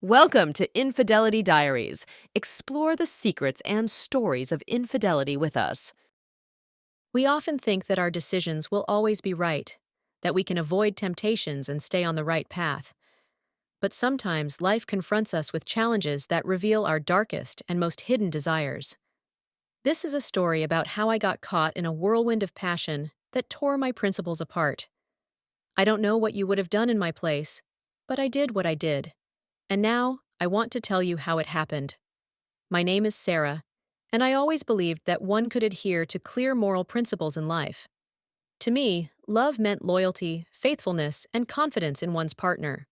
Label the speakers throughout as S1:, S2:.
S1: Welcome to Infidelity Diaries. Explore the secrets and stories of infidelity with us. We often think that our decisions will always be right, that we can avoid temptations and stay on the right path. But sometimes life confronts us with challenges that reveal our darkest and most hidden desires. This is a story about how I got caught in a whirlwind of passion that tore my principles apart. I don't know what you would have done in my place, but I did what I did. And now, I want to tell you how it happened. My name is Sarah, and I always believed that one could adhere to clear moral principles in life. To me, love meant loyalty, faithfulness, and confidence in one's partner.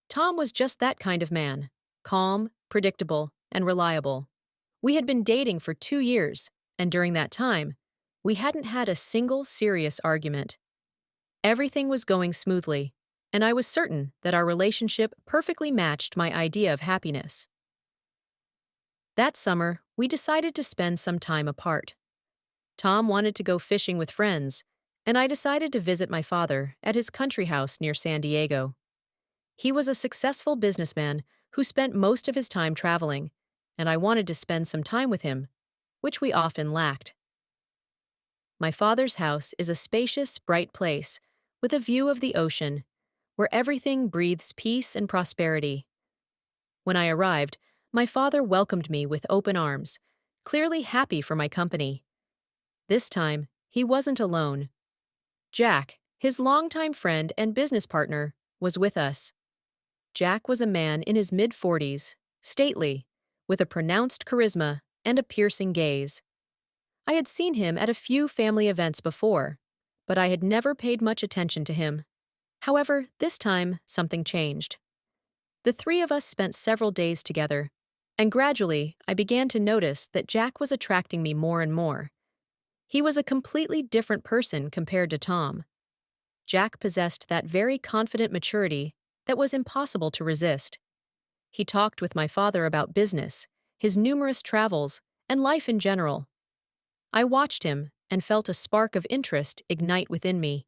S1: Tom was just that kind of man, calm, predictable, and reliable. We had been dating for 2 years, and during that time, we hadn't had a single serious argument. Everything was going smoothly, and I was certain that our relationship perfectly matched my idea of happiness. That summer, we decided to spend some time apart. Tom wanted to go fishing with friends, and I decided to visit my father at his country house near San Diego. He was a successful businessman who spent most of his time traveling, and I wanted to spend some time with him, which we often lacked. My father's house is a spacious, bright place with a view of the ocean, where everything breathes peace and prosperity. When I arrived, my father welcomed me with open arms, clearly happy for my company. This time, he wasn't alone. Jack, his longtime friend and business partner, was with us. Jack was a man in his mid-40s, stately, with a pronounced charisma and a piercing gaze. I had seen him at a few family events before, but I had never paid much attention to him. However, this time, something changed. The three of us spent several days together, and gradually I began to notice that Jack was attracting me more and more. He was a completely different person compared to Tom. Jack possessed that very confident maturity that was impossible to resist. He talked with my father about business, his numerous travels, and life in general. I watched him and felt a spark of interest ignite within me,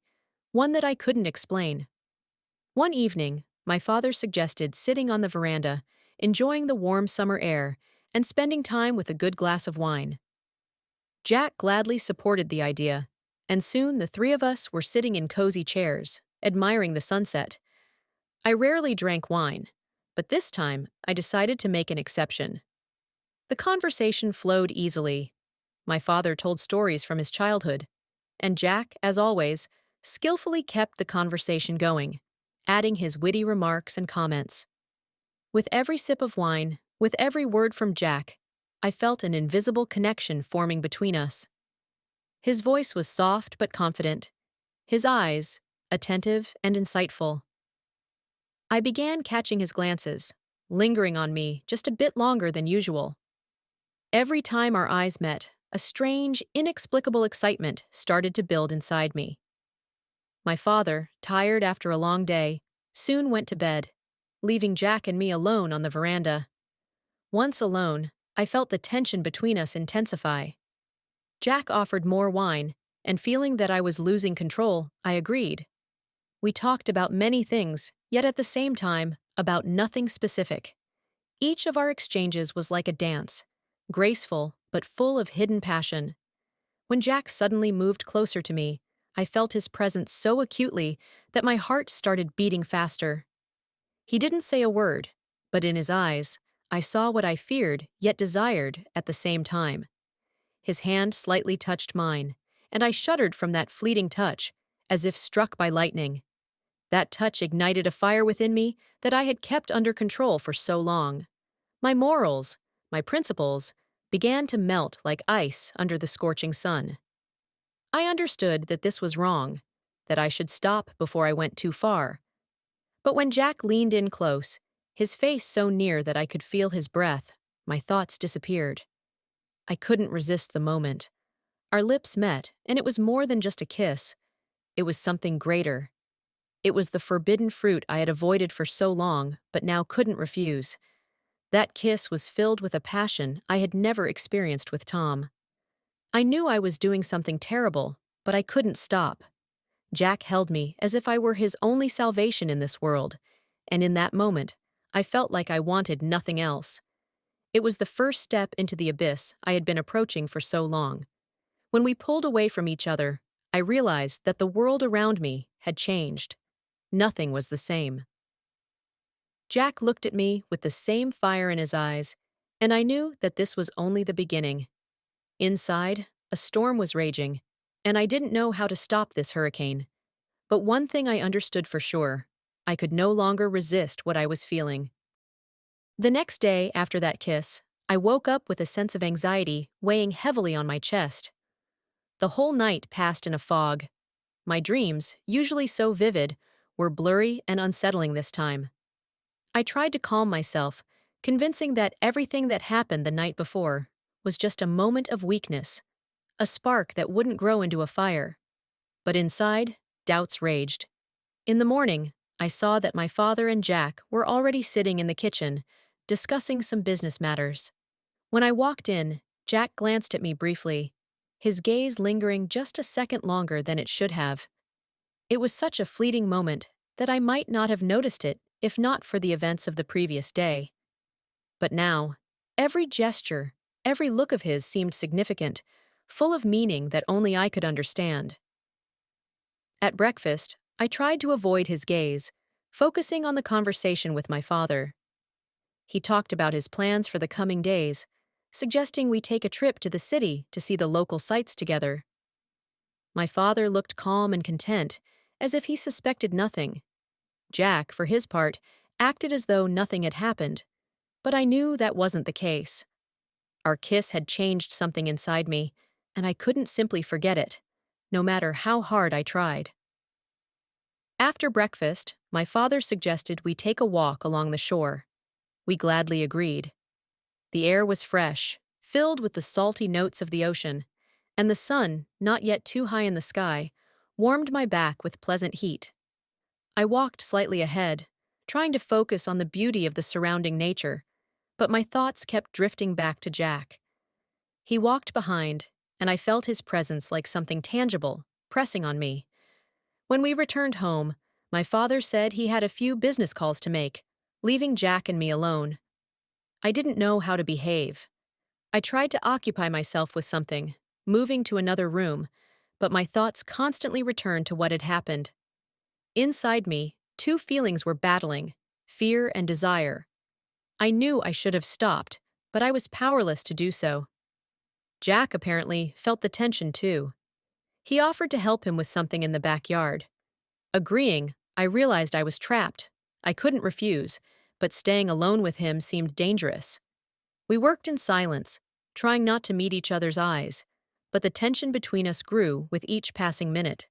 S1: one that I couldn't explain. One evening, my father suggested sitting on the veranda, enjoying the warm summer air, and spending time with a good glass of wine. Jack gladly supported the idea, and soon the three of us were sitting in cozy chairs, admiring the sunset. I rarely drank wine, but this time I decided to make an exception. The conversation flowed easily. My father told stories from his childhood, and Jack, as always, skillfully kept the conversation going, adding his witty remarks and comments. With every sip of wine, with every word from Jack, I felt an invisible connection forming between us. His voice was soft but confident, his eyes attentive and insightful. I began catching his glances, lingering on me just a bit longer than usual. Every time our eyes met, a strange, inexplicable excitement started to build inside me. My father, tired after a long day, soon went to bed, leaving Jack and me alone on the veranda. Once alone, I felt the tension between us intensify. Jack offered more wine, and feeling that I was losing control, I agreed. We talked about many things, yet at the same time, about nothing specific. Each of our exchanges was like a dance, graceful but full of hidden passion. When Jack suddenly moved closer to me, I felt his presence so acutely that my heart started beating faster. He didn't say a word, but in his eyes, I saw what I feared yet desired at the same time. His hand slightly touched mine, and I shuddered from that fleeting touch, as if struck by lightning. That touch ignited a fire within me that I had kept under control for so long. My morals, my principles, began to melt like ice under the scorching sun. I understood that this was wrong, that I should stop before I went too far. But when Jack leaned in close, his face so near that I could feel his breath, my thoughts disappeared. I couldn't resist the moment. Our lips met, and it was more than just a kiss. It was something greater. It was the forbidden fruit I had avoided for so long, but now couldn't refuse. That kiss was filled with a passion I had never experienced with Tom. I knew I was doing something terrible, but I couldn't stop. Jack held me as if I were his only salvation in this world, and in that moment, I felt like I wanted nothing else. It was the first step into the abyss I had been approaching for so long. When we pulled away from each other, I realized that the world around me had changed. Nothing was the same. Jack looked at me with the same fire in his eyes, and I knew that this was only the beginning. Inside, a storm was raging, and I didn't know how to stop this hurricane. But one thing I understood for sure: I could no longer resist what I was feeling. The next day after that kiss, I woke up with a sense of anxiety weighing heavily on my chest. The whole night passed in a fog. My dreams, usually so vivid, were blurry and unsettling this time. I tried to calm myself, convincing that everything that happened the night before was just a moment of weakness, a spark that wouldn't grow into a fire. But inside, doubts raged. In the morning, I saw that my father and Jack were already sitting in the kitchen, discussing some business matters. When I walked in, Jack glanced at me briefly, his gaze lingering just a second longer than it should have. It was such a fleeting moment that I might not have noticed it if not for the events of the previous day. But now, every gesture, every look of his seemed significant, full of meaning that only I could understand. At breakfast, I tried to avoid his gaze, focusing on the conversation with my father. He talked about his plans for the coming days, suggesting we take a trip to the city to see the local sights together. My father looked calm and content, as if he suspected nothing. Jack, for his part, acted as though nothing had happened, but I knew that wasn't the case. Our kiss had changed something inside me, and I couldn't simply forget it, no matter how hard I tried. After breakfast, my father suggested we take a walk along the shore. We gladly agreed. The air was fresh, filled with the salty notes of the ocean, and the sun, not yet too high in the sky, warmed my back with pleasant heat. I walked slightly ahead, trying to focus on the beauty of the surrounding nature, but my thoughts kept drifting back to Jack. He walked behind, and I felt his presence like something tangible, pressing on me. When we returned home, my father said he had a few business calls to make, leaving Jack and me alone. I didn't know how to behave. I tried to occupy myself with something, moving to another room, but my thoughts constantly returned to what had happened. Inside me, two feelings were battling: fear and desire. I knew I should have stopped, but I was powerless to do so. Jack apparently felt the tension too. He offered to help him with something in the backyard. Agreeing, I realized I was trapped. I couldn't refuse, but staying alone with him seemed dangerous. We worked in silence, trying not to meet each other's eyes, but the tension between us grew with each passing minute.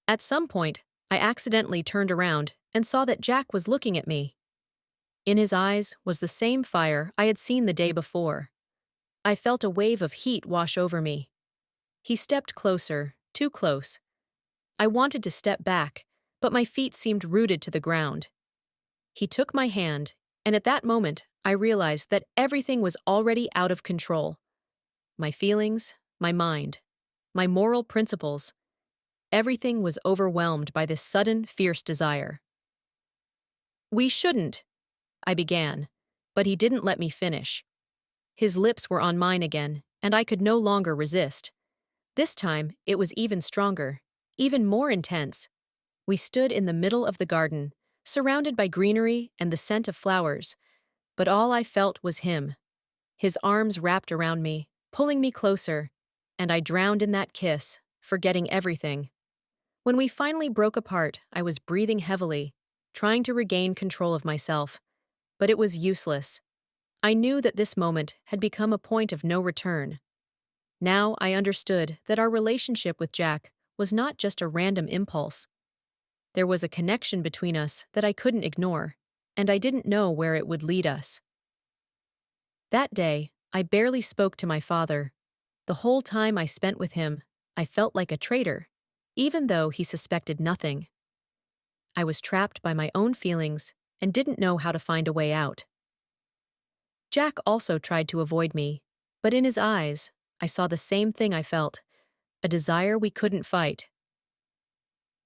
S1: At some point, I accidentally turned around and saw that Jack was looking at me. In his eyes was the same fire I had seen the day before. I felt a wave of heat wash over me. He stepped closer, too close. I wanted to step back, but my feet seemed rooted to the ground. He took my hand, and at that moment, I realized that everything was already out of control. My feelings, my mind, my moral principles, everything was overwhelmed by this sudden, fierce desire. "We shouldn't," I began, but he didn't let me finish. His lips were on mine again, and I could no longer resist. This time, it was even stronger, even more intense. We stood in the middle of the garden, surrounded by greenery and the scent of flowers, but all I felt was him. His arms wrapped around me, pulling me closer, and I drowned in that kiss, forgetting everything. When we finally broke apart, I was breathing heavily, trying to regain control of myself, but it was useless. I knew that this moment had become a point of no return. Now I understood that our relationship with Jack was not just a random impulse. There was a connection between us that I couldn't ignore, and I didn't know where it would lead us. That day, I barely spoke to my father. The whole time I spent with him, I felt like a traitor, even though he suspected nothing. I was trapped by my own feelings and didn't know how to find a way out. Jack also tried to avoid me, but in his eyes, I saw the same thing I felt: a desire we couldn't fight.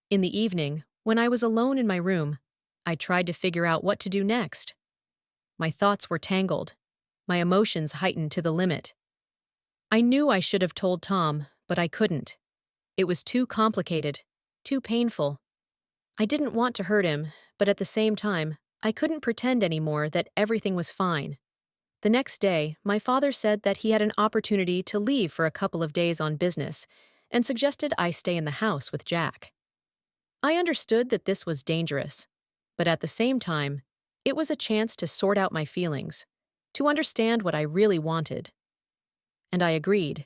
S1: In the evening, when I was alone in my room, I tried to figure out what to do next. My thoughts were tangled, my emotions heightened to the limit. I knew I should have told Tom, but I couldn't. It was too complicated, too painful. I didn't want to hurt him, but at the same time, I couldn't pretend anymore that everything was fine. The next day, my father said that he had an opportunity to leave for a couple of days on business and suggested I stay in the house with Jack. I understood that this was dangerous, but at the same time, it was a chance to sort out my feelings, to understand what I really wanted. And I agreed,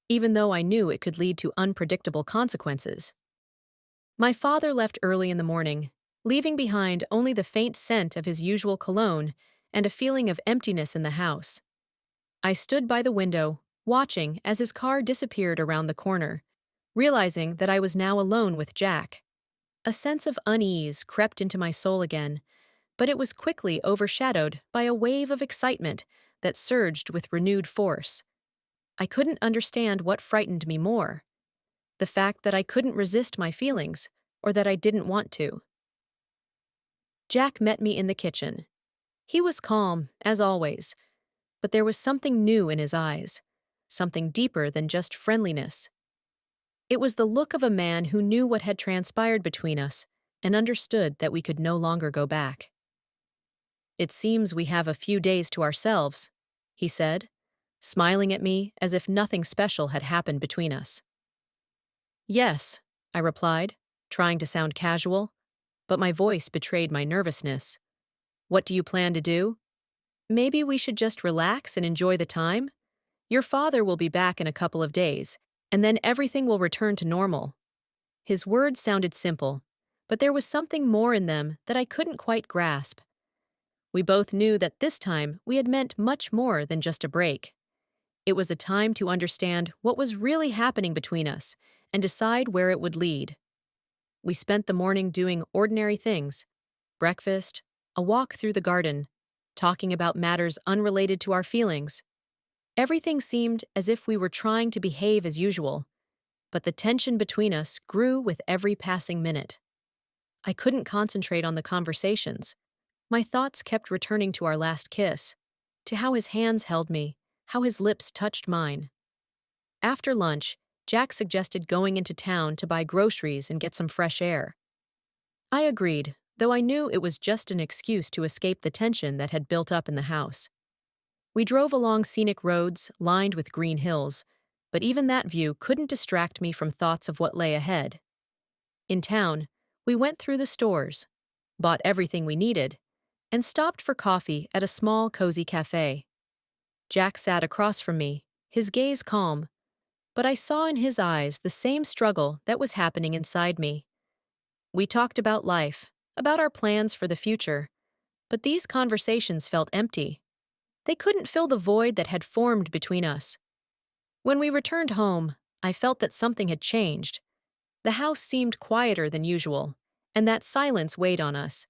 S1: even though I knew it could lead to unpredictable consequences. My father left early in the morning, leaving behind only the faint scent of his usual cologne and a feeling of emptiness in the house. I stood by the window, watching as his car disappeared around the corner, realizing that I was now alone with Jack. A sense of unease crept into my soul again, but it was quickly overshadowed by a wave of excitement that surged with renewed force. I couldn't understand what frightened me more: the fact that I couldn't resist my feelings, or that I didn't want to. Jack met me in the kitchen. He was calm, as always, but there was something new in his eyes, something deeper than just friendliness. It was the look of a man who knew what had transpired between us and understood that we could no longer go back. "It seems we have a few days to ourselves," he said, smiling at me as if nothing special had happened between us. "Yes," I replied, trying to sound casual, but my voice betrayed my nervousness. "What do you plan to do?" "Maybe we should just relax and enjoy the time? Your father will be back in a couple of days, and then everything will return to normal." His words sounded simple, but there was something more in them that I couldn't quite grasp. We both knew that this time we had meant much more than just a break. It was a time to understand what was really happening between us and decide where it would lead. We spent the morning doing ordinary things: breakfast, a walk through the garden, talking about matters unrelated to our feelings. Everything seemed as if we were trying to behave as usual, but the tension between us grew with every passing minute. I couldn't concentrate on the conversations. My thoughts kept returning to our last kiss, to how his hands held me, how his lips touched mine. After lunch, Jack suggested going into town to buy groceries and get some fresh air. I agreed, though I knew it was just an excuse to escape the tension that had built up in the house. We drove along scenic roads lined with green hills, but even that view couldn't distract me from thoughts of what lay ahead. In town, we went through the stores, bought everything we needed, and stopped for coffee at a small, cozy cafe. Jack sat across from me, his gaze calm, but I saw in his eyes the same struggle that was happening inside me. We talked about life, about our plans for the future, but these conversations felt empty. They couldn't fill the void that had formed between us. When we returned home, I felt that something had changed. The house seemed quieter than usual, and that silence weighed on us.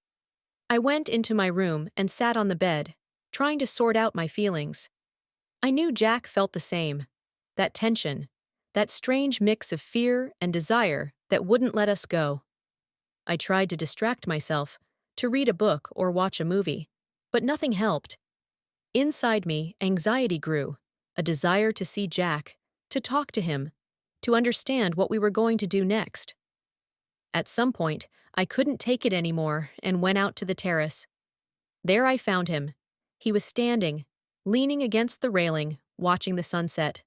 S1: I went into my room and sat on the bed, trying to sort out my feelings. I knew Jack felt the same: that tension, that strange mix of fear and desire that wouldn't let us go. I tried to distract myself, to read a book or watch a movie, but nothing helped. Inside me, anxiety grew, a desire to see Jack, to talk to him, to understand what we were going to do next. At some point, I couldn't take it anymore and went out to the terrace. There I found him. He was standing, leaning against the railing, watching the sunset.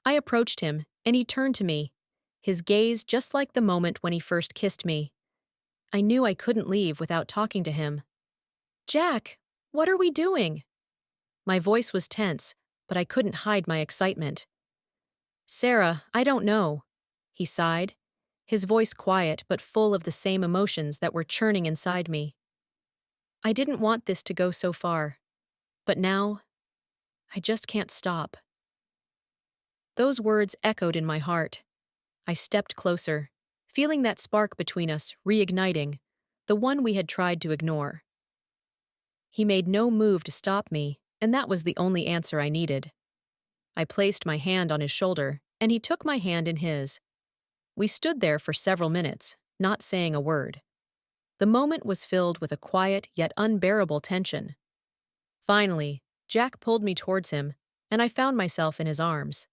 S1: I approached him, and he turned to me, his gaze just like the moment when he first kissed me. I knew I couldn't leave without talking to him. "Jack, what are we doing?" My voice was tense, but I couldn't hide my excitement. "Sarah, I don't know," he sighed, his voice quiet but full of the same emotions that were churning inside me. "I didn't want this to go so far, but now, I just can't stop." Those words echoed in my heart. I stepped closer, feeling that spark between us reigniting, the one we had tried to ignore. He made no move to stop me, and that was the only answer I needed. I placed my hand on his shoulder, and he took my hand in his. We stood there for several minutes, not saying a word. The moment was filled with a quiet yet unbearable tension. Finally, Jack pulled me towards him, and I found myself in his arms.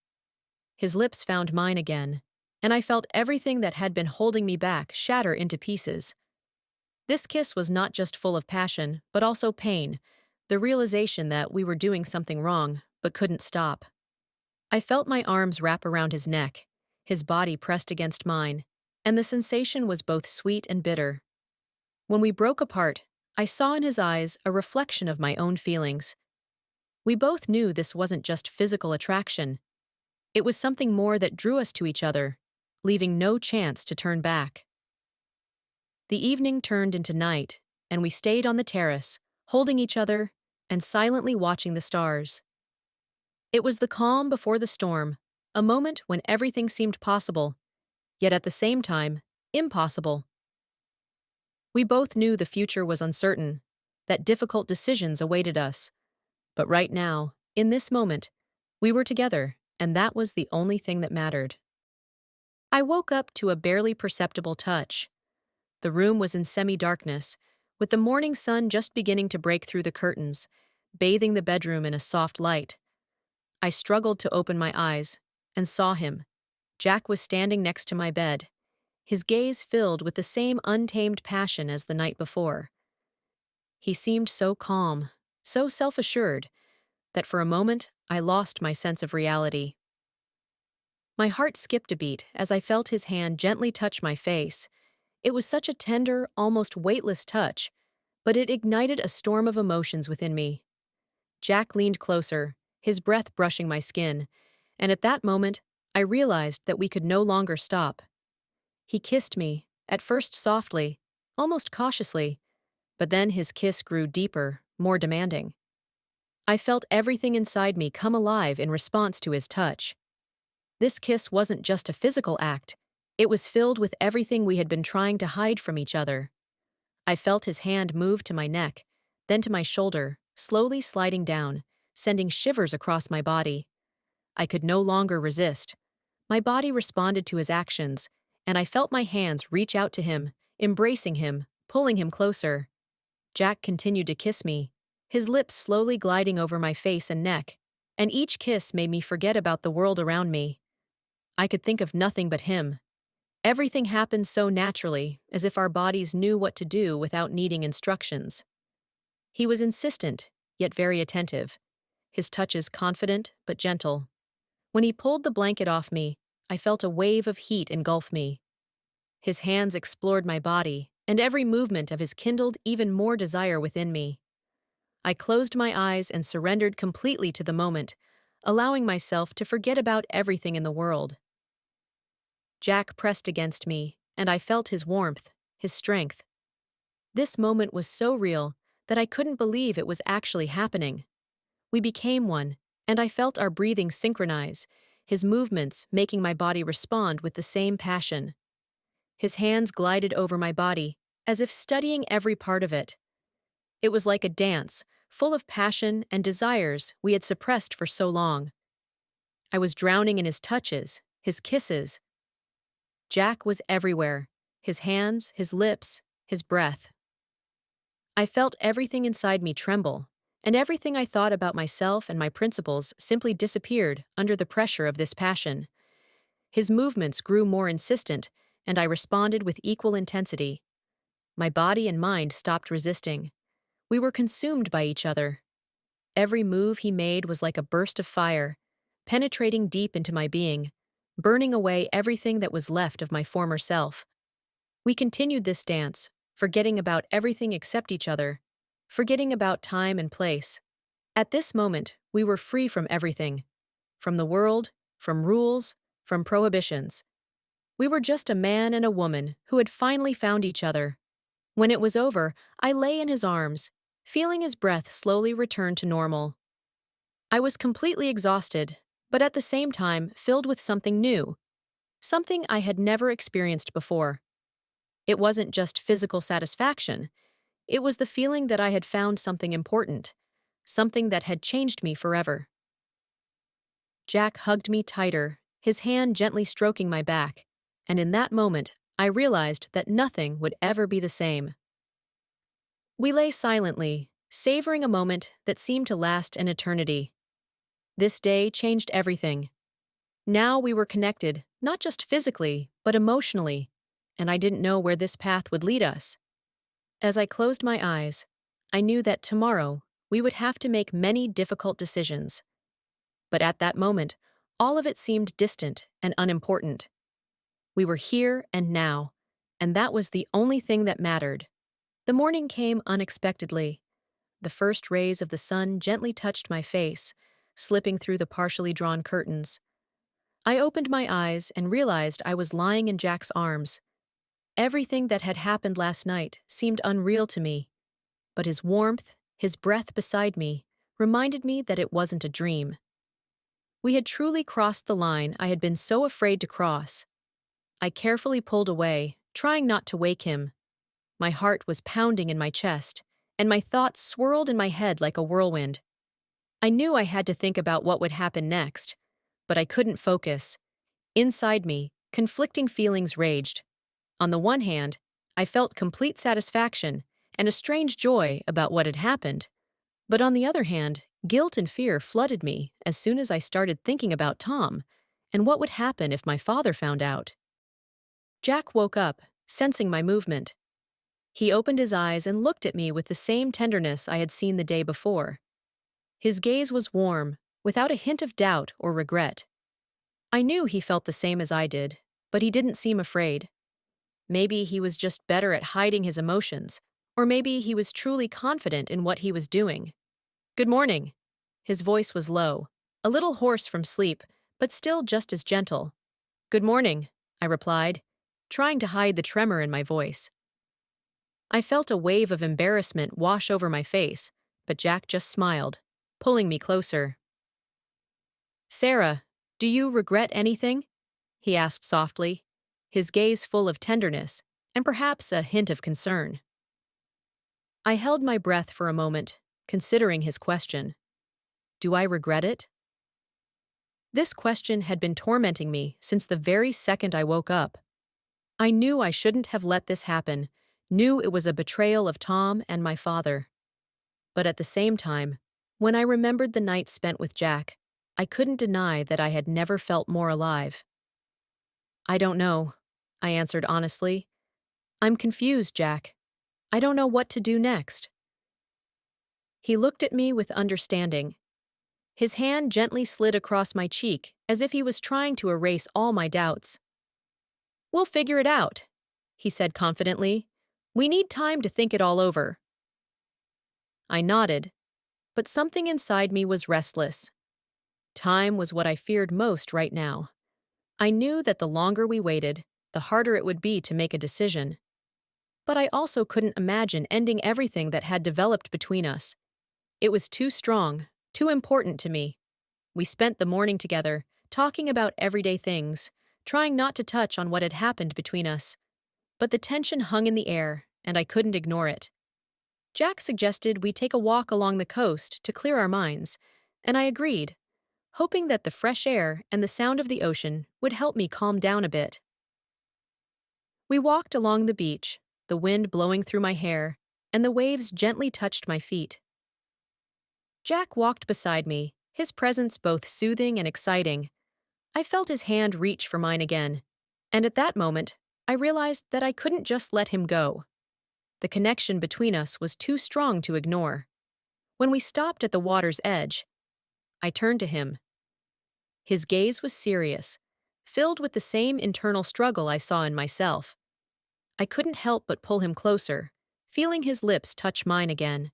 S1: His lips found mine again, and I felt everything that had been holding me back shatter into pieces. This kiss was not just full of passion, but also pain, the realization that we were doing something wrong, but couldn't stop. I felt my arms wrap around his neck, his body pressed against mine, and the sensation was both sweet and bitter. When we broke apart, I saw in his eyes a reflection of my own feelings. We both knew this wasn't just physical attraction. It was something more that drew us to each other, leaving no chance to turn back. The evening turned into night, and we stayed on the terrace, holding each other and silently watching the stars. It was the calm before the storm, a moment when everything seemed possible, yet at the same time, impossible. We both knew the future was uncertain, that difficult decisions awaited us. But right now, in this moment, we were together, and that was the only thing that mattered. I woke up to a barely perceptible touch. The room was in semi-darkness, with the morning sun just beginning to break through the curtains, bathing the bedroom in a soft light. I struggled to open my eyes, and saw him. Jack was standing next to my bed, his gaze filled with the same untamed passion as the night before. He seemed so calm, so self-assured, that for a moment I lost my sense of reality. My heart skipped a beat as I felt his hand gently touch my face. It was such a tender, almost weightless touch, but it ignited a storm of emotions within me. Jack leaned closer, his breath brushing my skin, and at that moment, I realized that we could no longer stop. He kissed me, at first softly, almost cautiously, but then his kiss grew deeper, more demanding. I felt everything inside me come alive in response to his touch. This kiss wasn't just a physical act, it was filled with everything we had been trying to hide from each other. I felt his hand move to my neck, then to my shoulder, slowly sliding down, sending shivers across my body. I could no longer resist. My body responded to his actions, and I felt my hands reach out to him, embracing him, pulling him closer. Jack continued to kiss me, his lips slowly gliding over my face and neck, and each kiss made me forget about the world around me. I could think of nothing but him. Everything happened so naturally, as if our bodies knew what to do without needing instructions. He was insistent, yet very attentive, his touches confident but gentle. When he pulled the blanket off me, I felt a wave of heat engulf me. His hands explored my body, and every movement of his kindled even more desire within me. I closed my eyes and surrendered completely to the moment, allowing myself to forget about everything in the world. Jack pressed against me, and I felt his warmth, his strength. This moment was so real that I couldn't believe it was actually happening. We became one, and I felt our breathing synchronize, his movements making my body respond with the same passion. His hands glided over my body, as if studying every part of it. It was like a dance, full of passion and desires we had suppressed for so long. I was drowning in his touches, his kisses. Jack was everywhere, his hands, his lips, his breath. I felt everything inside me tremble, and everything I thought about myself and my principles simply disappeared under the pressure of this passion. His movements grew more insistent, and I responded with equal intensity. My body and mind stopped resisting. We were consumed by each other. Every move he made was like a burst of fire, penetrating deep into my being, burning away everything that was left of my former self. We continued this dance, forgetting about everything except each other, forgetting about time and place. At this moment, we were free from everything, from the world, from rules, from prohibitions. We were just a man and a woman who had finally found each other. When it was over, I lay in his arms, feeling his breath slowly return to normal. I was completely exhausted, but at the same time filled with something new, something I had never experienced before. It wasn't just physical satisfaction, it was the feeling that I had found something important, something that had changed me forever. Jack hugged me tighter, his hand gently stroking my back, and in that moment, I realized that nothing would ever be the same. We lay silently, savoring a moment that seemed to last an eternity. This day changed everything. Now we were connected, not just physically, but emotionally, and I didn't know where this path would lead us. As I closed my eyes, I knew that tomorrow we would have to make many difficult decisions. But at that moment, all of it seemed distant and unimportant. We were here and now, and that was the only thing that mattered. The morning came unexpectedly. The first rays of the sun gently touched my face, slipping through the partially drawn curtains. I opened my eyes and realized I was lying in Jack's arms. Everything that had happened last night seemed unreal to me, but his warmth, his breath beside me, reminded me that it wasn't a dream. We had truly crossed the line I had been so afraid to cross. I carefully pulled away, trying not to wake him. My heart was pounding in my chest, and my thoughts swirled in my head like a whirlwind. I knew I had to think about what would happen next, but I couldn't focus. Inside me, conflicting feelings raged. On the one hand, I felt complete satisfaction and a strange joy about what had happened. But on the other hand, guilt and fear flooded me as soon as I started thinking about Tom and what would happen if my father found out. Jack woke up, sensing my movement. He opened his eyes and looked at me with the same tenderness I had seen the day before. His gaze was warm, without a hint of doubt or regret. I knew he felt the same as I did, but he didn't seem afraid. Maybe he was just better at hiding his emotions, or maybe he was truly confident in what he was doing. "Good morning." His voice was low, a little hoarse from sleep, but still just as gentle. "Good morning," I replied, trying to hide the tremor in my voice. I felt a wave of embarrassment wash over my face, but Jack just smiled, pulling me closer. "Sarah, do you regret anything?" he asked softly, his gaze full of tenderness and perhaps a hint of concern. I held my breath for a moment, considering his question. Do I regret it? This question had been tormenting me since the very second I woke up. I knew I shouldn't have let this happen, knew it was a betrayal of Tom and my father. But at the same time, when I remembered the night spent with Jack, I couldn't deny that I had never felt more alive. "I don't know," I answered honestly. "I'm confused, Jack. I don't know what to do next." He looked at me with understanding. His hand gently slid across my cheek as if he was trying to erase all my doubts. "We'll figure it out," he said confidently. "We need time to think it all over." I nodded, but something inside me was restless. Time was what I feared most right now. I knew that the longer we waited, the harder it would be to make a decision. But I also couldn't imagine ending everything that had developed between us. It was too strong, too important to me. We spent the morning together, talking about everyday things, trying not to touch on what had happened between us. But the tension hung in the air, and I couldn't ignore it. Jack suggested we take a walk along the coast to clear our minds, and I agreed, hoping that the fresh air and the sound of the ocean would help me calm down a bit. We walked along the beach, the wind blowing through my hair, and the waves gently touched my feet. Jack walked beside me, his presence both soothing and exciting. I felt his hand reach for mine again, and at that moment, I realized that I couldn't just let him go. The connection between us was too strong to ignore. When we stopped at the water's edge, I turned to him. His gaze was serious, filled with the same internal struggle I saw in myself. I couldn't help but pull him closer, feeling his lips touch mine again.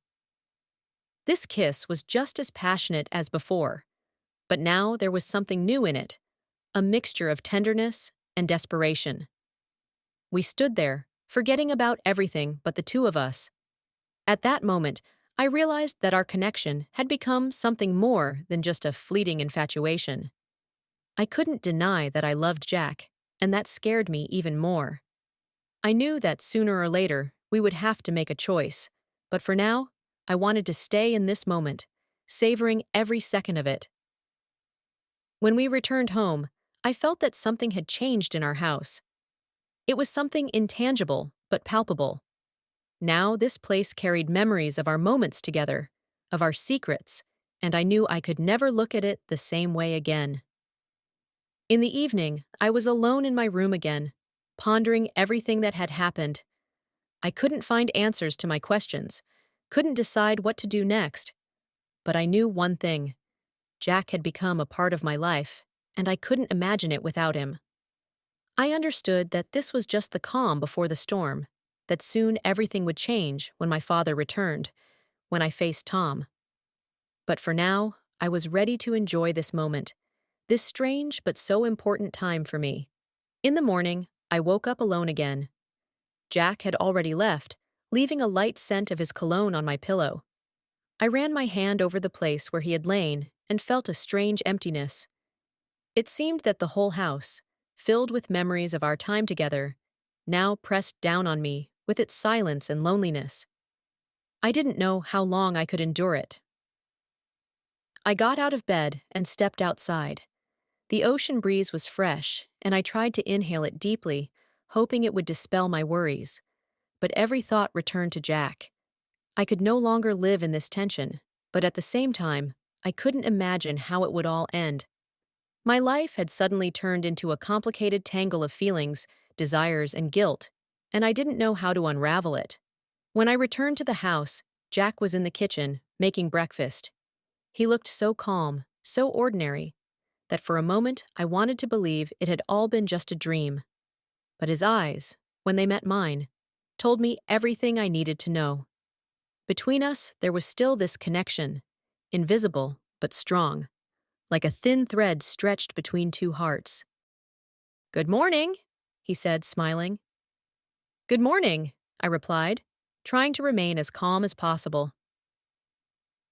S1: This kiss was just as passionate as before, but now there was something new in it, a mixture of tenderness and desperation. We stood there, forgetting about everything but the two of us. At that moment, I realized that our connection had become something more than just a fleeting infatuation. I couldn't deny that I loved Jack, and that scared me even more. I knew that sooner or later we would have to make a choice, but for now, I wanted to stay in this moment, savoring every second of it. When we returned home, I felt that something had changed in our house. It was something intangible but palpable. Now this place carried memories of our moments together, of our secrets, and I knew I could never look at it the same way again. In the evening, I was alone in my room again, pondering everything that had happened. I couldn't find answers to my questions, couldn't decide what to do next, but I knew one thing. Jack had become a part of my life, and I couldn't imagine it without him. I understood that this was just the calm before the storm, that soon everything would change when my father returned, when I faced Tom. But for now, I was ready to enjoy this moment, this strange but so important time for me. In the morning, I woke up alone again. Jack had already left, leaving a light scent of his cologne on my pillow. I ran my hand over the place where he had lain and felt a strange emptiness. It seemed that the whole house, filled with memories of our time together, now pressed down on me with its silence and loneliness. I didn't know how long I could endure it. I got out of bed and stepped outside. The ocean breeze was fresh, and I tried to inhale it deeply, hoping it would dispel my worries. But every thought returned to Jack. I could no longer live in this tension, but at the same time, I couldn't imagine how it would all end. My life had suddenly turned into a complicated tangle of feelings, desires, and guilt, and I didn't know how to unravel it. When I returned to the house, Jack was in the kitchen, making breakfast. He looked so calm, so ordinary, that for a moment I wanted to believe it had all been just a dream. But his eyes, when they met mine, told me everything I needed to know. Between us, there was still this connection, invisible but strong, like a thin thread stretched between two hearts. "Good morning," he said, smiling. "Good morning," I replied, trying to remain as calm as possible.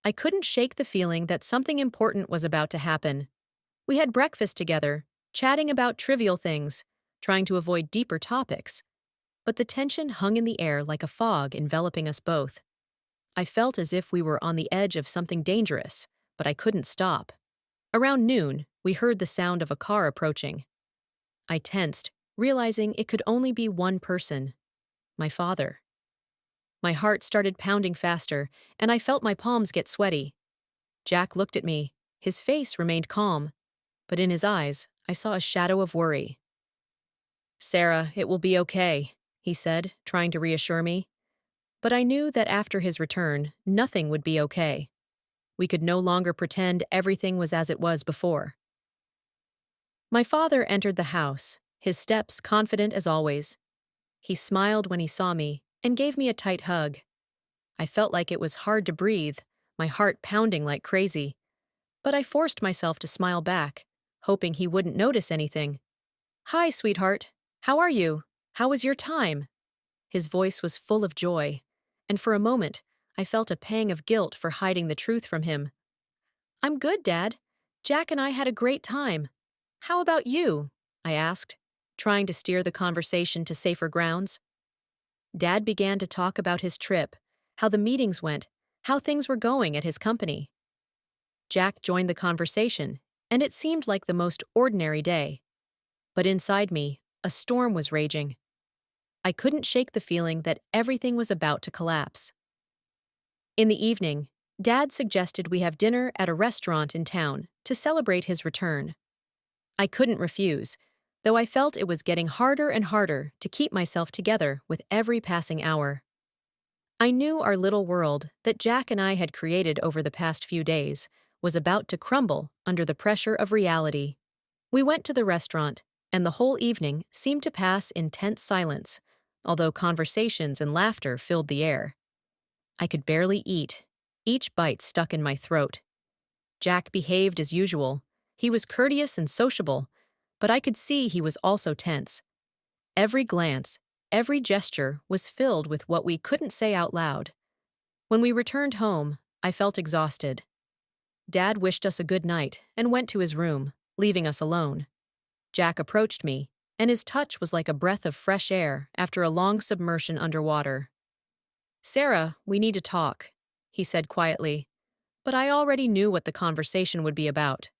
S1: I couldn't shake the feeling that something important was about to happen. We had breakfast together, chatting about trivial things, trying to avoid deeper topics, but the tension hung in the air like a fog enveloping us both. I felt as if we were on the edge of something dangerous, but I couldn't stop. Around noon, we heard the sound of a car approaching. I tensed, realizing it could only be one person: my father. My heart started pounding faster, and I felt my palms get sweaty. Jack looked at me. His face remained calm, but in his eyes, I saw a shadow of worry. "Sarah, it will be okay," he said, trying to reassure me. But I knew that after his return, nothing would be okay. We could no longer pretend everything was as it was before. My father entered the house, his steps confident as always. He smiled when he saw me and gave me a tight hug. I felt like it was hard to breathe, my heart pounding like crazy. But I forced myself to smile back, hoping he wouldn't notice anything. "Hi, sweetheart. How are you? How was your time?" His voice was full of joy, and for a moment, I felt a pang of guilt for hiding the truth from him. "I'm good, Dad. Jack and I had a great time. How about you?" I asked, trying to steer the conversation to safer grounds. Dad began to talk about his trip, how the meetings went, how things were going at his company. Jack joined the conversation, and it seemed like the most ordinary day. But inside me, a storm was raging. I couldn't shake the feeling that everything was about to collapse. In the evening, Dad suggested we have dinner at a restaurant in town to celebrate his return. I couldn't refuse, though I felt it was getting harder and harder to keep myself together with every passing hour. I knew our little world that Jack and I had created over the past few days was about to crumble under the pressure of reality. We went to the restaurant, and the whole evening seemed to pass in tense silence, although conversations and laughter filled the air. I could barely eat, each bite stuck in my throat. Jack behaved as usual. He was courteous and sociable, but I could see he was also tense. Every glance, every gesture was filled with what we couldn't say out loud. When we returned home, I felt exhausted. Dad wished us a good night and went to his room, leaving us alone. Jack approached me, and his touch was like a breath of fresh air after a long submersion underwater. "Sarah, we need to talk," he said quietly, but I already knew what the conversation would be about.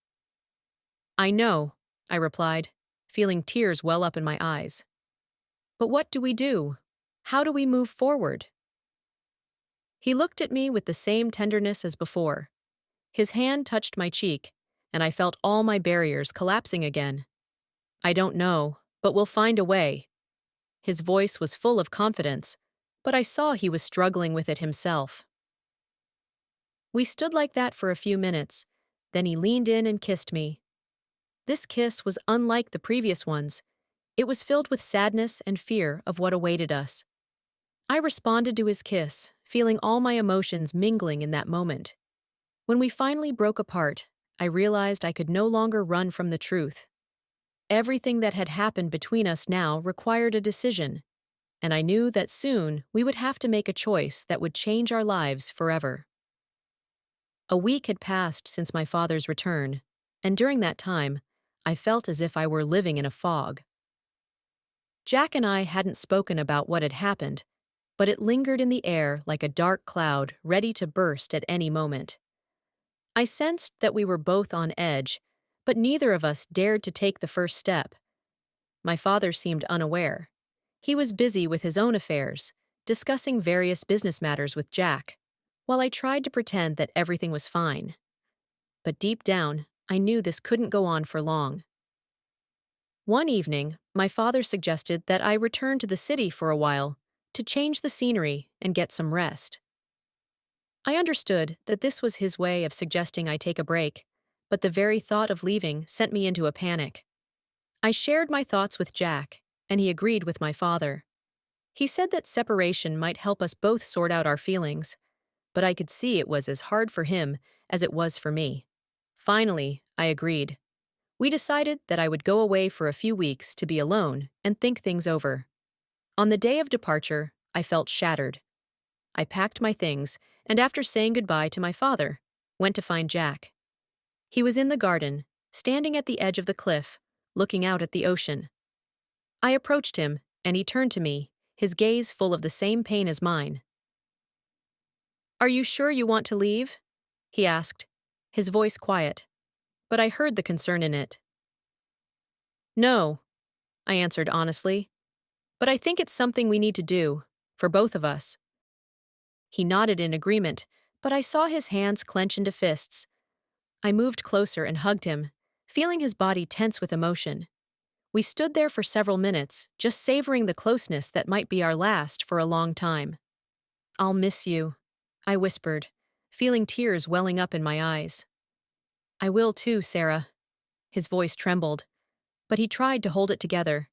S1: "I know," I replied, feeling tears well up in my eyes. "But what do we do? How do we move forward?" He looked at me with the same tenderness as before. His hand touched my cheek, and I felt all my barriers collapsing again. I don't know, but we'll find a way. His voice was full of confidence, but I saw he was struggling with it himself. We stood like that for a few minutes, then he leaned in and kissed me. This kiss was unlike the previous ones. It was filled with sadness and fear of what awaited us. I responded to his kiss, feeling all my emotions mingling in that moment. When we finally broke apart, I realized I could no longer run from the truth. Everything that had happened between us now required a decision, and I knew that soon we would have to make a choice that would change our lives forever. A week had passed since my father's return, and during that time, I felt as if I were living in a fog. Jack and I hadn't spoken about what had happened, but it lingered in the air like a dark cloud ready to burst at any moment. I sensed that we were both on edge, but neither of us dared to take the first step. My father seemed unaware. He was busy with his own affairs, discussing various business matters with Jack, while I tried to pretend that everything was fine. But deep down, I knew this couldn't go on for long. One evening, my father suggested that I return to the city for a while, to change the scenery and get some rest. I understood that this was his way of suggesting I take a break, but the very thought of leaving sent me into a panic. I shared my thoughts with Jack, and he agreed with my father. He said that separation might help us both sort out our feelings, but I could see it was as hard for him as it was for me. Finally, I agreed. We decided that I would go away for a few weeks to be alone and think things over. On the day of departure, I felt shattered. I packed my things, and after saying goodbye to my father, went to find Jack. He was in the garden, standing at the edge of the cliff, looking out at the ocean. I approached him, and he turned to me, his gaze full of the same pain as mine. "Are you sure you want to leave?" he asked, his voice quiet, but I heard the concern in it. "No," I answered honestly, "but I think it's something we need to do, for both of us." He nodded in agreement, but I saw his hands clench into fists. I moved closer and hugged him, feeling his body tense with emotion. We stood there for several minutes, just savoring the closeness that might be our last for a long time. "I'll miss you," I whispered, feeling tears welling up in my eyes. "I will too, Sarah." His voice trembled, but he tried to hold it together.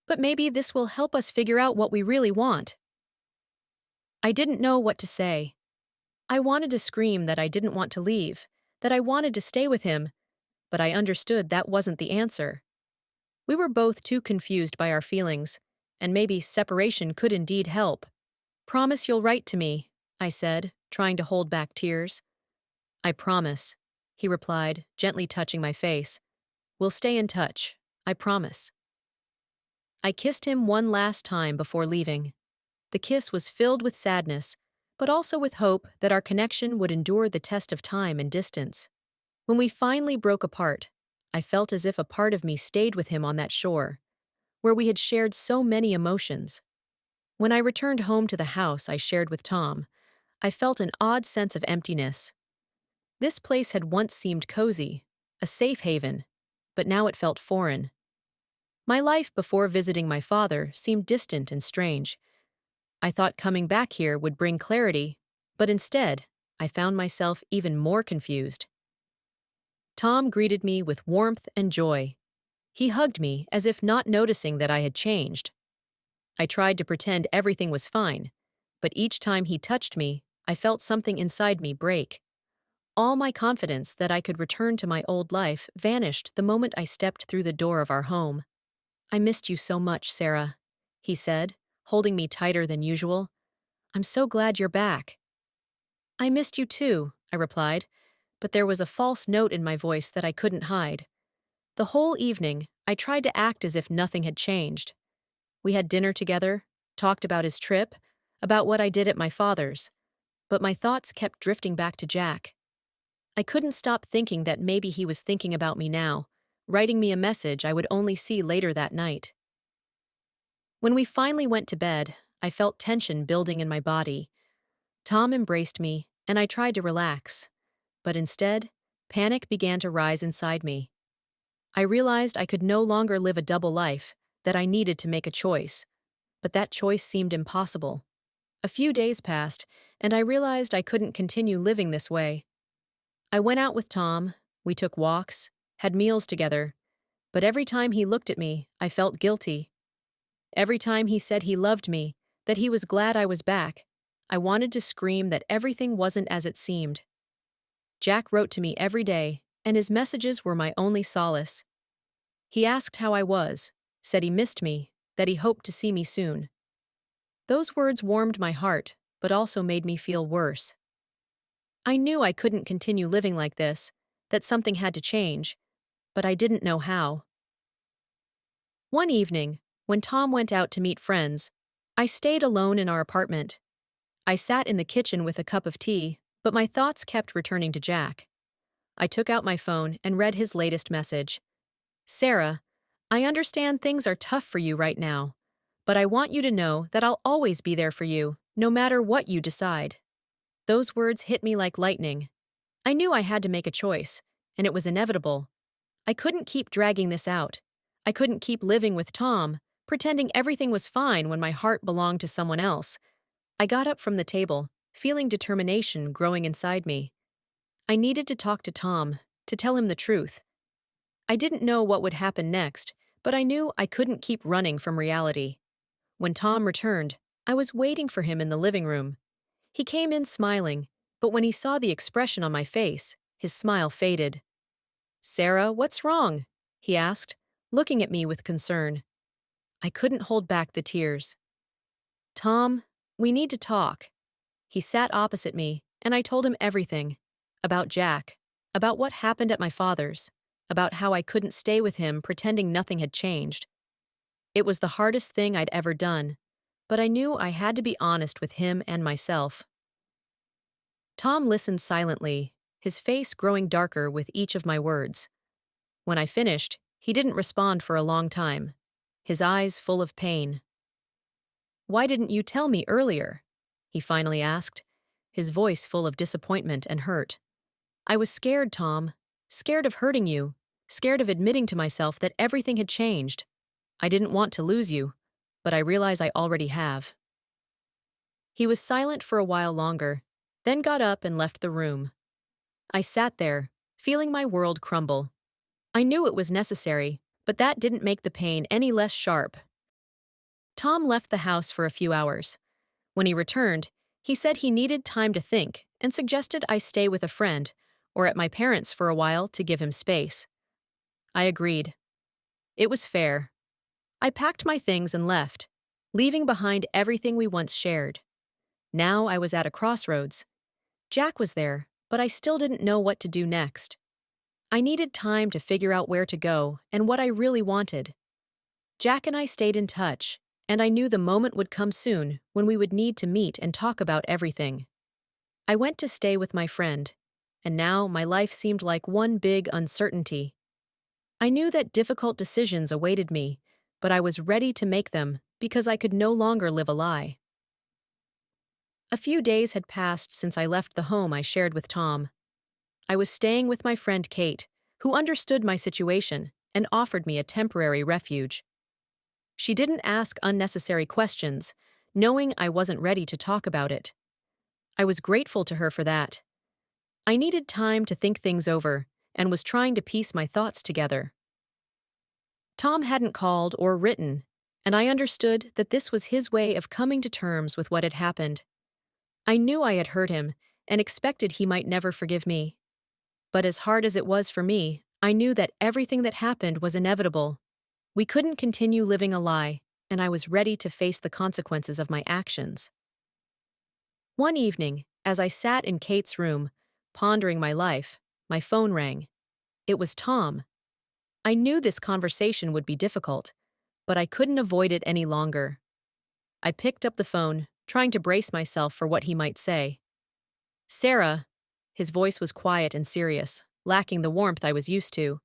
S1: "But maybe this will help us figure out what we really want." I didn't know what to say. I wanted to scream that I didn't want to leave, that I wanted to stay with him, but I understood that wasn't the answer. We were both too confused by our feelings, and maybe separation could indeed help. "Promise you'll write to me," I said, trying to hold back tears. "I promise," he replied, gently touching my face. "We'll stay in touch. I promise." I kissed him one last time before leaving. The kiss was filled with sadness, but also with hope that our connection would endure the test of time and distance. When we finally broke apart, I felt as if a part of me stayed with him on that shore, where we had shared so many emotions. When I returned home to the house I shared with Tom, I felt an odd sense of emptiness. This place had once seemed cozy, a safe haven, but now it felt foreign. My life before visiting my father seemed distant and strange. I thought coming back here would bring clarity, but instead, I found myself even more confused. Tom greeted me with warmth and joy. He hugged me as if not noticing that I had changed. I tried to pretend everything was fine, but each time he touched me, I felt something inside me break. All my confidence that I could return to my old life vanished the moment I stepped through the door of our home. "I missed you so much, Sarah," he said, holding me tighter than usual. "I'm so glad you're back." "I missed you too," I replied, but there was a false note in my voice that I couldn't hide. The whole evening, I tried to act as if nothing had changed. We had dinner together, talked about his trip, about what I did at my father's, but my thoughts kept drifting back to Jack. I couldn't stop thinking that maybe he was thinking about me now, writing me a message I would only see later that night. When we finally went to bed, I felt tension building in my body. Tom embraced me, and I tried to relax. But instead, panic began to rise inside me. I realized I could no longer live a double life, that I needed to make a choice. But that choice seemed impossible. A few days passed, and I realized I couldn't continue living this way. I went out with Tom, we took walks, had meals together, but every time he looked at me, I felt guilty. Every time he said he loved me, that he was glad I was back, I wanted to scream that everything wasn't as it seemed. Jack wrote to me every day, and his messages were my only solace. He asked how I was, said he missed me, that he hoped to see me soon. Those words warmed my heart, but also made me feel worse. I knew I couldn't continue living like this, that something had to change, but I didn't know how. One evening, when Tom went out to meet friends, I stayed alone in our apartment. I sat in the kitchen with a cup of tea, but my thoughts kept returning to Jack. I took out my phone and read his latest message. Sarah, I understand things are tough for you right now, but I want you to know that I'll always be there for you, no matter what you decide. Those words hit me like lightning. I knew I had to make a choice, and it was inevitable. I couldn't keep dragging this out. I couldn't keep living with Tom, pretending everything was fine when my heart belonged to someone else. I got up from the table, feeling determination growing inside me. I needed to talk to Tom, to tell him the truth. I didn't know what would happen next, but I knew I couldn't keep running from reality. When Tom returned, I was waiting for him in the living room. He came in smiling, but when he saw the expression on my face, his smile faded. Sarah, what's wrong? He asked, looking at me with concern. I couldn't hold back the tears. Tom, we need to talk. He sat opposite me, and I told him everything. About Jack, about what happened at my father's, about how I couldn't stay with him pretending nothing had changed. It was the hardest thing I'd ever done, but I knew I had to be honest with him and myself. Tom listened silently, his face growing darker with each of my words. When I finished, he didn't respond for a long time, his eyes full of pain. Why didn't you tell me earlier? He finally asked, his voice full of disappointment and hurt. I was scared, Tom, scared of hurting you, scared of admitting to myself that everything had changed. I didn't want to lose you, but I realize I already have. He was silent for a while longer, then got up and left the room. I sat there, feeling my world crumble. I knew it was necessary, but that didn't make the pain any less sharp. Tom left the house for a few hours. When he returned, he said he needed time to think and suggested I stay with a friend or at my parents' for a while to give him space. I agreed. It was fair. I packed my things and left, leaving behind everything we once shared. Now I was at a crossroads. Jack was there, but I still didn't know what to do next. I needed time to figure out where to go and what I really wanted. Jack and I stayed in touch, and I knew the moment would come soon when we would need to meet and talk about everything. I went to stay with my friend, and now my life seemed like one big uncertainty. I knew that difficult decisions awaited me, but I was ready to make them because I could no longer live a lie. A few days had passed since I left the home I shared with Tom. I was staying with my friend Kate, who understood my situation and offered me a temporary refuge. She didn't ask unnecessary questions, knowing I wasn't ready to talk about it. I was grateful to her for that. I needed time to think things over and was trying to piece my thoughts together. Tom hadn't called or written, and I understood that this was his way of coming to terms with what had happened. I knew I had hurt him and expected he might never forgive me. But as hard as it was for me, I knew that everything that happened was inevitable. We couldn't continue living a lie, and I was ready to face the consequences of my actions. One evening, as I sat in Kate's room, pondering my life, my phone rang. It was Tom. I knew this conversation would be difficult, but I couldn't avoid it any longer. I picked up the phone, trying to brace myself for what he might say. Sarah. His voice was quiet and serious, lacking the warmth I was used to.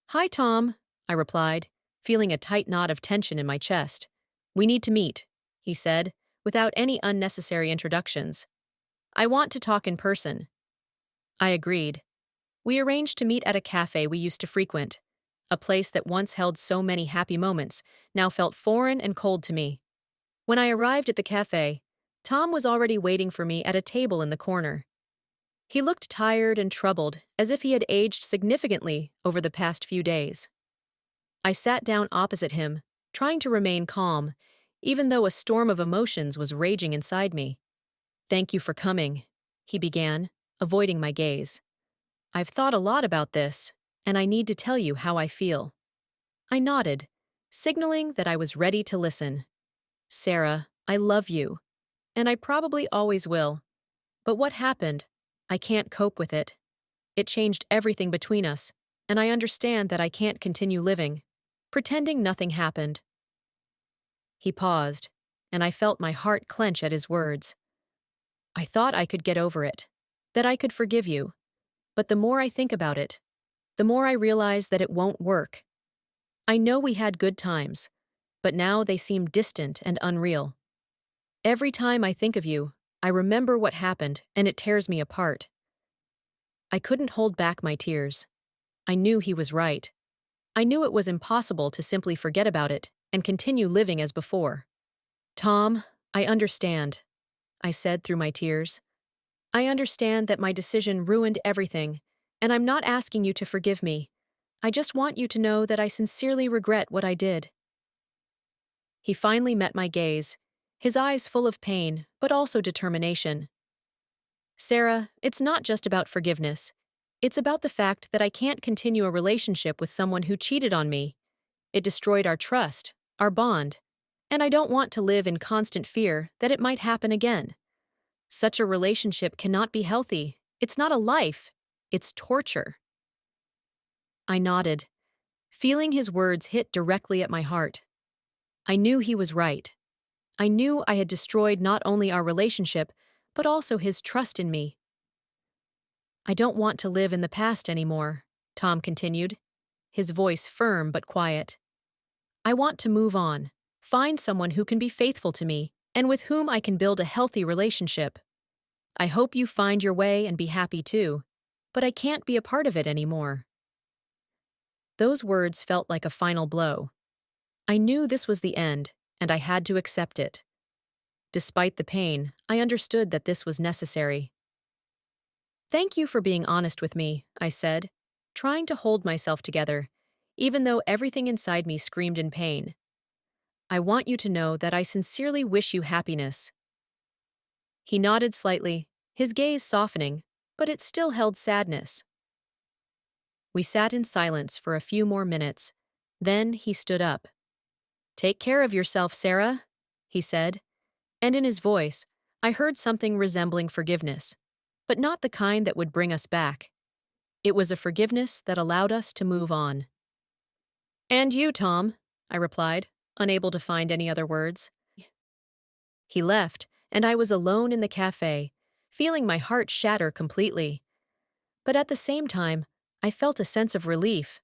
S1: Hi, Tom, I replied, feeling a tight knot of tension in my chest. We need to meet, he said, without any unnecessary introductions. I want to talk in person. I agreed. We arranged to meet at a cafe we used to frequent. A place that once held so many happy moments now felt foreign and cold to me. When I arrived at the cafe, Tom was already waiting for me at a table in the corner. He looked tired and troubled, as if he had aged significantly over the past few days. I sat down opposite him, trying to remain calm, even though a storm of emotions was raging inside me. "Thank you for coming," he began, avoiding my gaze. "I've thought a lot about this, and I need to tell you how I feel." I nodded, signaling that I was ready to listen. "Sarah, I love you, and I probably always will. But what happened? I can't cope with it. It changed everything between us, and I understand that I can't continue living, pretending nothing happened." He paused, and I felt my heart clench at his words. "I thought I could get over it, that I could forgive you. But the more I think about it, the more I realize that it won't work. I know we had good times, but now they seem distant and unreal. Every time I think of you, I remember what happened, and it tears me apart." I couldn't hold back my tears. I knew he was right. I knew it was impossible to simply forget about it and continue living as before. "Tom, I understand," I said through my tears. "I understand that my decision ruined everything, and I'm not asking you to forgive me. I just want you to know that I sincerely regret what I did." He finally met my gaze, his eyes full of pain, but also determination. "Sarah, it's not just about forgiveness. It's about the fact that I can't continue a relationship with someone who cheated on me. It destroyed our trust, our bond, and I don't want to live in constant fear that it might happen again. Such a relationship cannot be healthy. It's not a life. It's torture." I nodded, feeling his words hit directly at my heart. I knew he was right. I knew I had destroyed not only our relationship, but also his trust in me. "I don't want to live in the past anymore," Tom continued, his voice firm but quiet. "I want to move on, find someone who can be faithful to me, and with whom I can build a healthy relationship. I hope you find your way and be happy too, but I can't be a part of it anymore." Those words felt like a final blow. I knew this was the end, and I had to accept it. Despite the pain, I understood that this was necessary. "Thank you for being honest with me," I said, trying to hold myself together, even though everything inside me screamed in pain. "I want you to know that I sincerely wish you happiness." He nodded slightly, his gaze softening, but it still held sadness. We sat in silence for a few more minutes. Then he stood up. "Take care of yourself, Sarah," he said, and in his voice, I heard something resembling forgiveness, but not the kind that would bring us back. It was a forgiveness that allowed us to move on. "And you, Tom," I replied, unable to find any other words. He left, and I was alone in the cafe, feeling my heart shatter completely. But at the same time, I felt a sense of relief.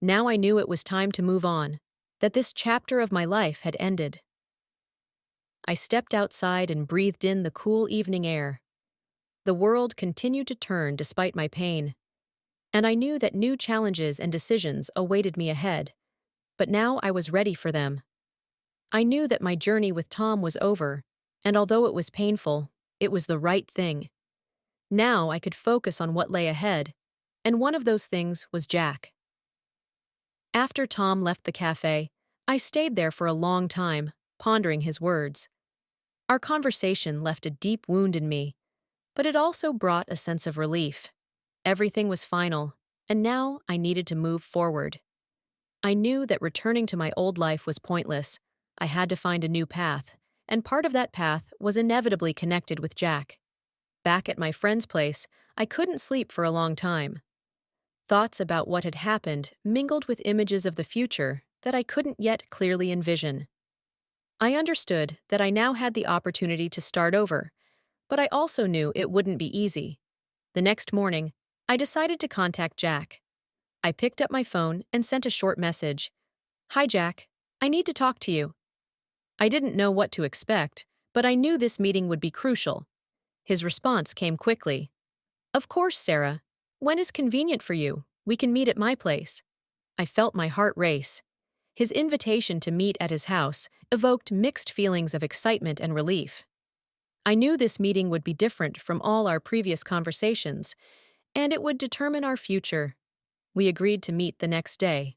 S1: Now I knew it was time to move on, that this chapter of my life had ended. I stepped outside and breathed in the cool evening air. The world continued to turn despite my pain, and I knew that new challenges and decisions awaited me ahead, but now I was ready for them. I knew that my journey with Tom was over, and although it was painful, it was the right thing. Now I could focus on what lay ahead, and one of those things was Jack. After Tom left the cafe, I stayed there for a long time, pondering his words. Our conversation left a deep wound in me, but it also brought a sense of relief. Everything was final, and now I needed to move forward. I knew that returning to my old life was pointless. I had to find a new path, and part of that path was inevitably connected with Jack. Back at my friend's place, I couldn't sleep for a long time. Thoughts about what had happened mingled with images of the future that I couldn't yet clearly envision. I understood that I now had the opportunity to start over, but I also knew it wouldn't be easy. The next morning, I decided to contact Jack. I picked up my phone and sent a short message. "Hi, Jack. I need to talk to you." I didn't know what to expect, but I knew this meeting would be crucial. His response came quickly. Of course, Sarah. When is convenient for you? We can meet at my place. I felt my heart race. His invitation to meet at his house evoked mixed feelings of excitement and relief. I knew this meeting would be different from all our previous conversations, and it would determine our future. We agreed to meet the next day.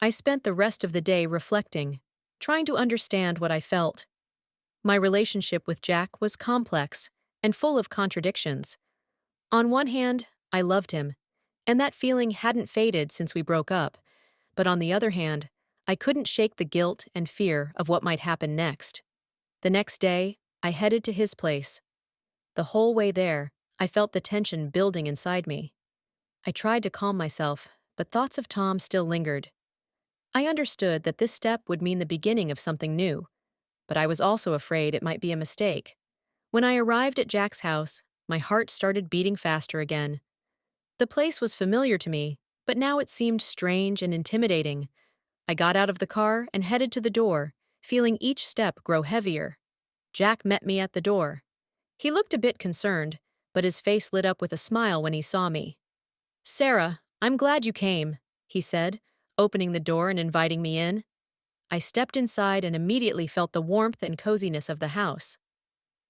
S1: I spent the rest of the day reflecting, trying to understand what I felt. My relationship with Jack was complex and full of contradictions. On one hand, I loved him, and that feeling hadn't faded since we broke up. But on the other hand, I couldn't shake the guilt and fear of what might happen next. The next day, I headed to his place. The whole way there, I felt the tension building inside me. I tried to calm myself, but thoughts of Tom still lingered. I understood that this step would mean the beginning of something new, but I was also afraid it might be a mistake. When I arrived at Jack's house, my heart started beating faster again. The place was familiar to me, but now it seemed strange and intimidating. I got out of the car and headed to the door, feeling each step grow heavier. Jack met me at the door. He looked a bit concerned, but his face lit up with a smile when he saw me. Sarah, I'm glad you came, he said, opening the door and inviting me in. I stepped inside and immediately felt the warmth and coziness of the house.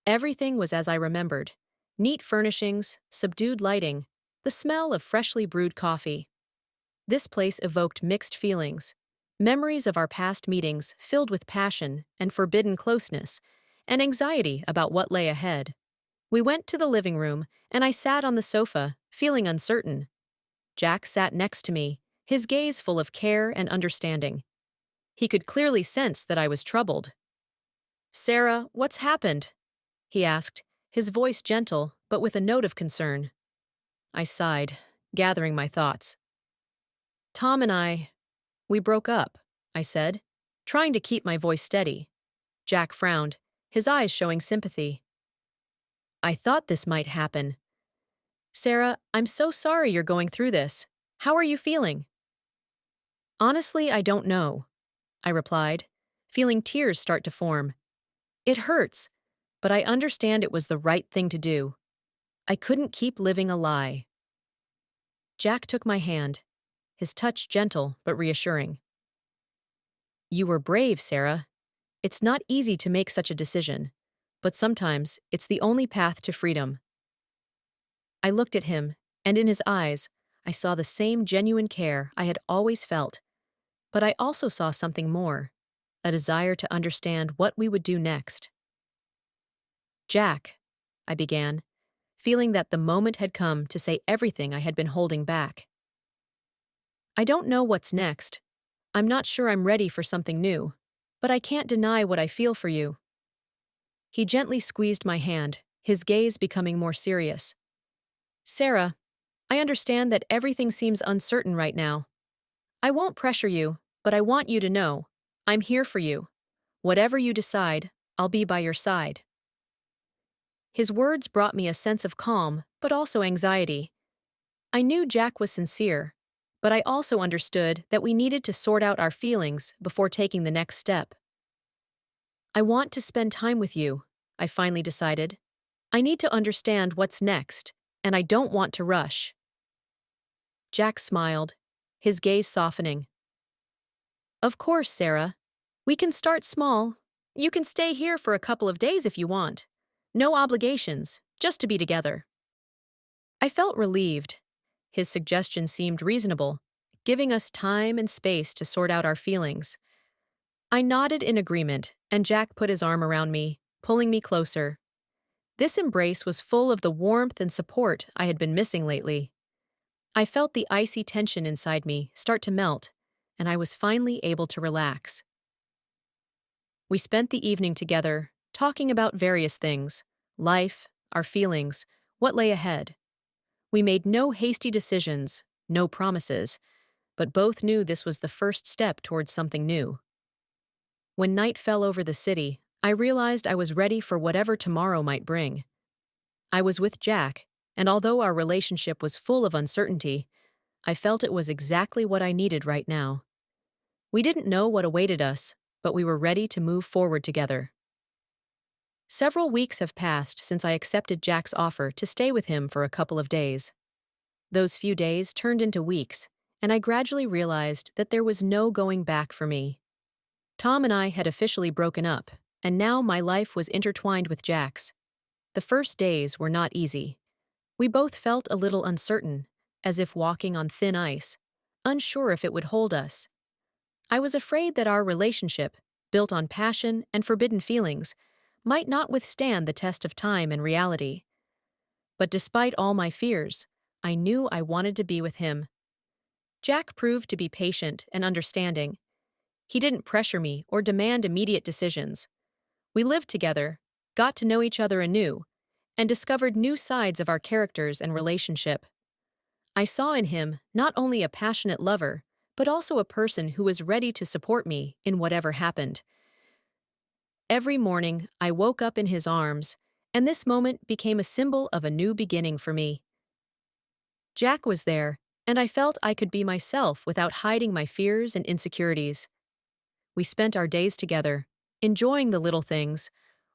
S1: Everything was as I remembered. Neat furnishings, subdued lighting, the smell of freshly brewed coffee. This place evoked mixed feelings. Memories of our past meetings filled with passion and forbidden closeness, and anxiety about what lay ahead. We went to the living room, and I sat on the sofa, feeling uncertain. Jack sat next to me, his gaze full of care and understanding. He could clearly sense that I was troubled. Sarah, what's happened? He asked, his voice gentle, but with a note of concern. I sighed, gathering my thoughts. Tom and we broke up, I said, trying to keep my voice steady. Jack frowned, his eyes showing sympathy. I thought this might happen. Sarah, I'm so sorry you're going through this. How are you feeling? Honestly, I don't know, I replied, feeling tears start to form. It hurts, but I understand it was the right thing to do. I couldn't keep living a lie. Jack took my hand, his touch gentle but reassuring. You were brave, Sarah. It's not easy to make such a decision, but sometimes it's the only path to freedom. I looked at him, and in his eyes, I saw the same genuine care I had always felt, but I also saw something more, a desire to understand what we would do next. Jack, I began, feeling that the moment had come to say everything I had been holding back. I don't know what's next. I'm not sure I'm ready for something new, but I can't deny what I feel for you. He gently squeezed my hand, his gaze becoming more serious. Sarah, I understand that everything seems uncertain right now. I won't pressure you, but I want you to know, I'm here for you. Whatever you decide, I'll be by your side. His words brought me a sense of calm, but also anxiety. I knew Jack was sincere, but I also understood that we needed to sort out our feelings before taking the next step. I want to spend time with you, I finally decided. I need to understand what's next, and I don't want to rush. Jack smiled, his gaze softening. Of course, Sarah. We can start small. You can stay here for a couple of days if you want. No obligations, just to be together. I felt relieved. His suggestion seemed reasonable, giving us time and space to sort out our feelings. I nodded in agreement, and Jack put his arm around me, pulling me closer. This embrace was full of the warmth and support I had been missing lately. I felt the icy tension inside me start to melt, and I was finally able to relax. We spent the evening together, talking about various things, life, our feelings, what lay ahead. We made no hasty decisions, no promises, but both knew this was the first step towards something new. When night fell over the city, I realized I was ready for whatever tomorrow might bring. I was with Jack, and although our relationship was full of uncertainty, I felt it was exactly what I needed right now. We didn't know what awaited us, but we were ready to move forward together. Several weeks have passed since I accepted Jack's offer to stay with him for a couple of days. Those few days turned into weeks, and I gradually realized that there was no going back for me. Tom and I had officially broken up, and now my life was intertwined with Jack's. The first days were not easy. We both felt a little uncertain, as if walking on thin ice, unsure if it would hold us. I was afraid that our relationship, built on passion and forbidden feelings, might not withstand the test of time and reality. But despite all my fears, I knew I wanted to be with him. Jack proved to be patient and understanding. He didn't pressure me or demand immediate decisions. We lived together, got to know each other anew, and discovered new sides of our characters and relationship. I saw in him not only a passionate lover, but also a person who was ready to support me in whatever happened. Every morning, I woke up in his arms, and this moment became a symbol of a new beginning for me. Jack was there, and I felt I could be myself without hiding my fears and insecurities. We spent our days together, enjoying the little things: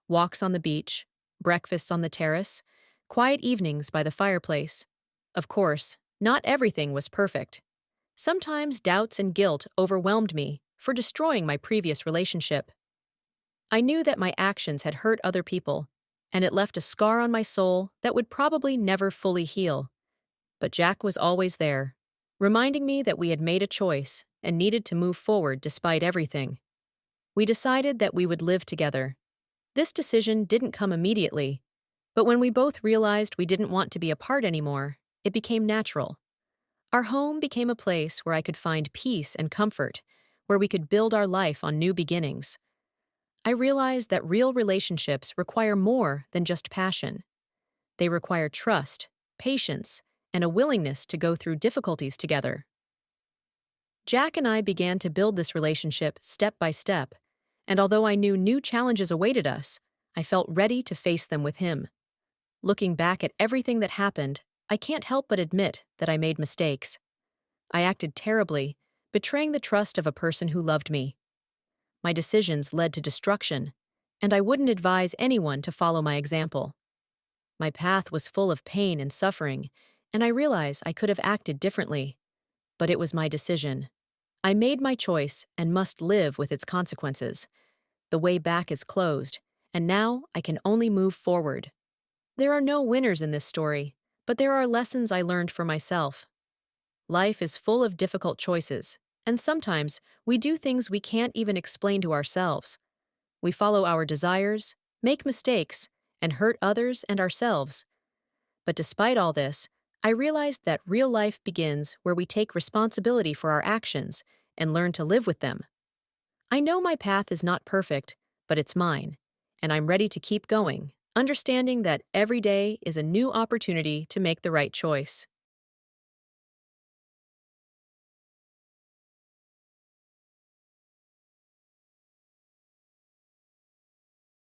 S1: walks on the beach, breakfasts on the terrace, quiet evenings by the fireplace. Of course, not everything was perfect. Sometimes doubts and guilt overwhelmed me for destroying my previous relationship. I knew that my actions had hurt other people, and it left a scar on my soul that would probably never fully heal. But Jack was always there, reminding me that we had made a choice and needed to move forward despite everything. We decided that we would live together. This decision didn't come immediately, but when we both realized we didn't want to be apart anymore, it became natural. Our home became a place where I could find peace and comfort, where we could build our life on new beginnings. I realized that real relationships require more than just passion. They require trust, patience, and a willingness to go through difficulties together. Jack and I began to build this relationship step by step, and although I knew new challenges awaited us, I felt ready to face them with him. Looking back at everything that happened, I can't help but admit that I made mistakes. I acted terribly, betraying the trust of a person who loved me. My decisions led to destruction, and I wouldn't advise anyone to follow my example. My path was full of pain and suffering, and I realize I could have acted differently. But it was my decision. I made my choice and must live with its consequences. The way back is closed, and now I can only move forward. There are no winners in this story, but there are lessons I learned for myself. Life is full of difficult choices, and sometimes we do things we can't even explain to ourselves. We follow our desires, make mistakes, and hurt others and ourselves. But despite all this, I realized that real life begins where we take responsibility for our actions and learn to live with them. I know my path is not perfect, but it's mine, and I'm ready to keep going, understanding that every day is a new opportunity to make the right choice.